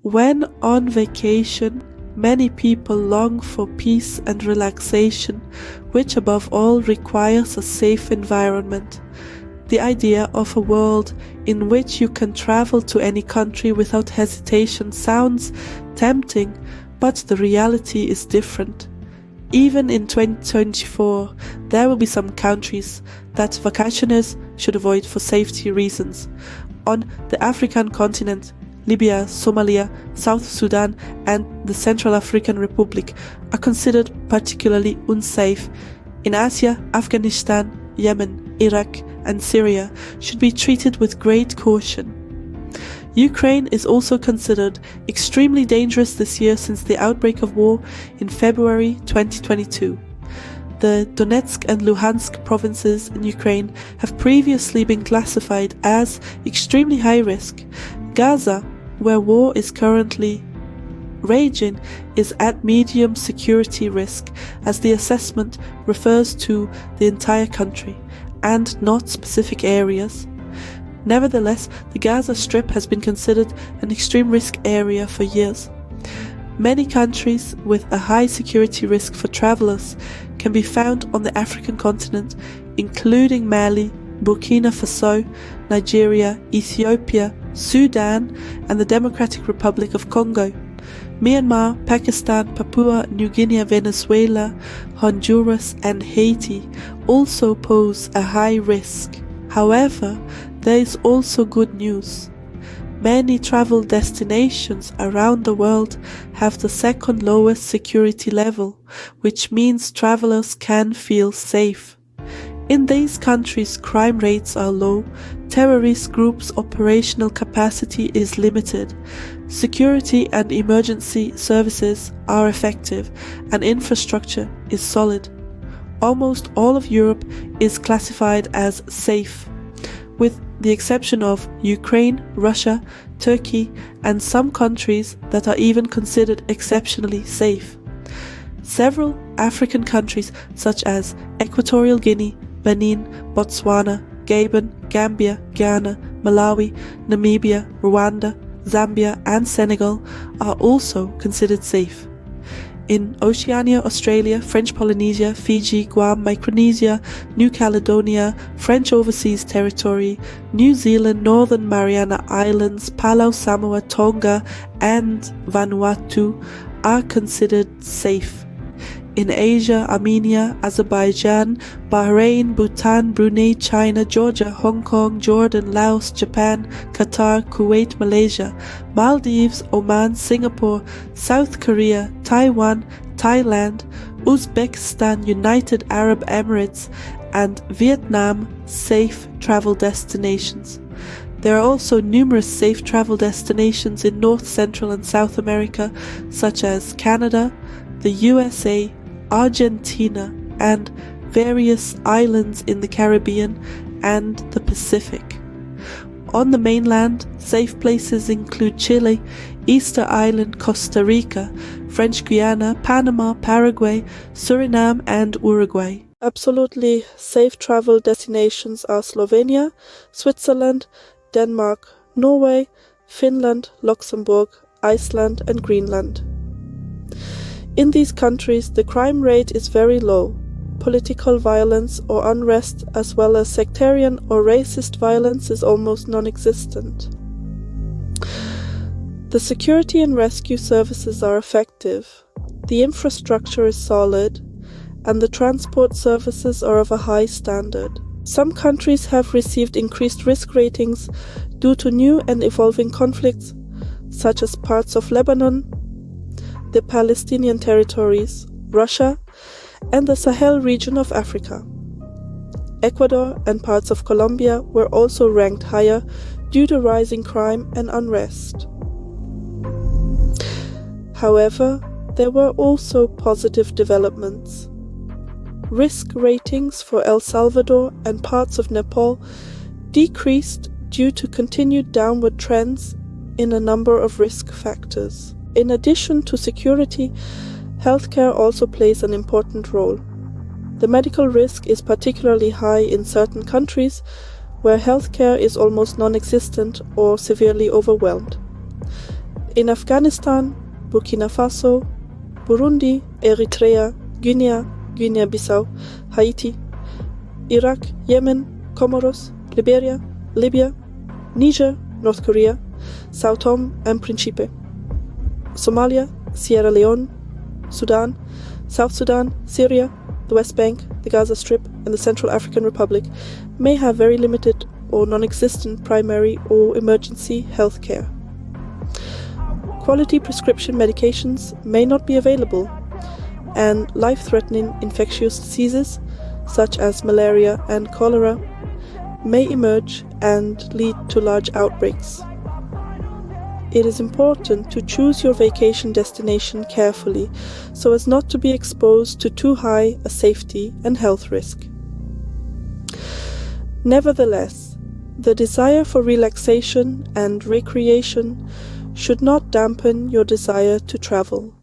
When on vacation, many people long for peace and relaxation, which above all requires a safe environment. The idea of a world in which you can travel to any country without hesitation sounds tempting, but the reality is different. Even in 2024, there will be some countries that vacationers should avoid for safety reasons. On the African continent, Libya, Somalia, South Sudan and the Central African Republic are considered particularly unsafe. In Asia, Afghanistan, Yemen, Iraq and Syria should be treated with great caution. Ukraine is also considered extremely dangerous this year since the outbreak of war in February 2022. The Donetsk and Luhansk provinces in Ukraine have previously been classified as extremely high risk. Gaza, where war is currently raging, is at medium security risk, as the assessment refers to the entire country and not specific areas. Nevertheless, the Gaza Strip has been considered an extreme risk area for years. Many countries with a high security risk for travelers can be found on the African continent, including Mali, Burkina Faso, Nigeria, Ethiopia, Sudan, and the Democratic Republic of Congo. Myanmar, Pakistan, Papua New Guinea, Venezuela, Honduras, and Haiti also pose a high risk. However, there is also good news. Many travel destinations around the world have the second lowest security level, which means travelers can feel safe. In these countries, crime rates are low, terrorist groups' operational capacity is limited, security and emergency services are effective, and infrastructure is solid. Almost all of Europe is classified as safe, with the exception of Ukraine, Russia, Turkey, and some countries that are even considered exceptionally safe. Several African countries such as Equatorial Guinea, Benin, Botswana, Gabon, Gambia, Ghana, Malawi, Namibia, Rwanda, Zambia and Senegal are also considered safe. In Oceania, Australia, French Polynesia, Fiji, Guam, Micronesia, New Caledonia, French Overseas Territory, New Zealand, Northern Mariana Islands, Palau, Samoa, Tonga and Vanuatu are considered safe. In Asia, Armenia, Azerbaijan, Bahrain, Bhutan, Brunei, China, Georgia, Hong Kong, Jordan, Laos, Japan, Qatar, Kuwait, Malaysia, Maldives, Oman, Singapore, South Korea, Taiwan, Thailand, Uzbekistan, United Arab Emirates, and Vietnam safe travel destinations. There are also numerous safe travel destinations in North, Central and South America, such as Canada, the USA, Argentina, and various islands in the Caribbean and the Pacific. On the mainland, safe places include Chile, Easter Island, Costa Rica, French Guiana, Panama, Paraguay, Suriname, and Uruguay. Absolutely safe travel destinations are Slovenia, Switzerland, Denmark, Norway, Finland, Luxembourg, Iceland, and Greenland. In these countries, the crime rate is very low. Political violence or unrest, as well as sectarian or racist violence, is almost non-existent. The security and rescue services are effective, the infrastructure is solid, and the transport services are of a high standard. Some countries have received increased risk ratings due to new and evolving conflicts, such as parts of Lebanon, the Palestinian territories, Russia, and the Sahel region of Africa. Ecuador and parts of Colombia were also ranked higher due to rising crime and unrest. However, there were also positive developments. Risk ratings for El Salvador and parts of Nepal decreased due to continued downward trends in a number of risk factors. In addition to security, healthcare also plays an important role. The medical risk is particularly high in certain countries where healthcare is almost non-existent or severely overwhelmed. in Afghanistan, Burkina Faso, Burundi, Eritrea, Guinea, Guinea-Bissau, Haiti, Iraq, Yemen, Comoros, Liberia, Libya, Niger, North Korea, Sao Tome and Principe, Somalia, Sierra Leone, Sudan, South Sudan, Syria, the West Bank, the Gaza Strip, and the Central African Republic may have very limited or non-existent primary or emergency health care. Quality prescription medications may not be available, and life-threatening infectious diseases, such as malaria and cholera, may emerge and lead to large outbreaks. It is important to choose your vacation destination carefully so as not to be exposed to too high a safety and health risk. Nevertheless, the desire for relaxation and recreation should not dampen your desire to travel.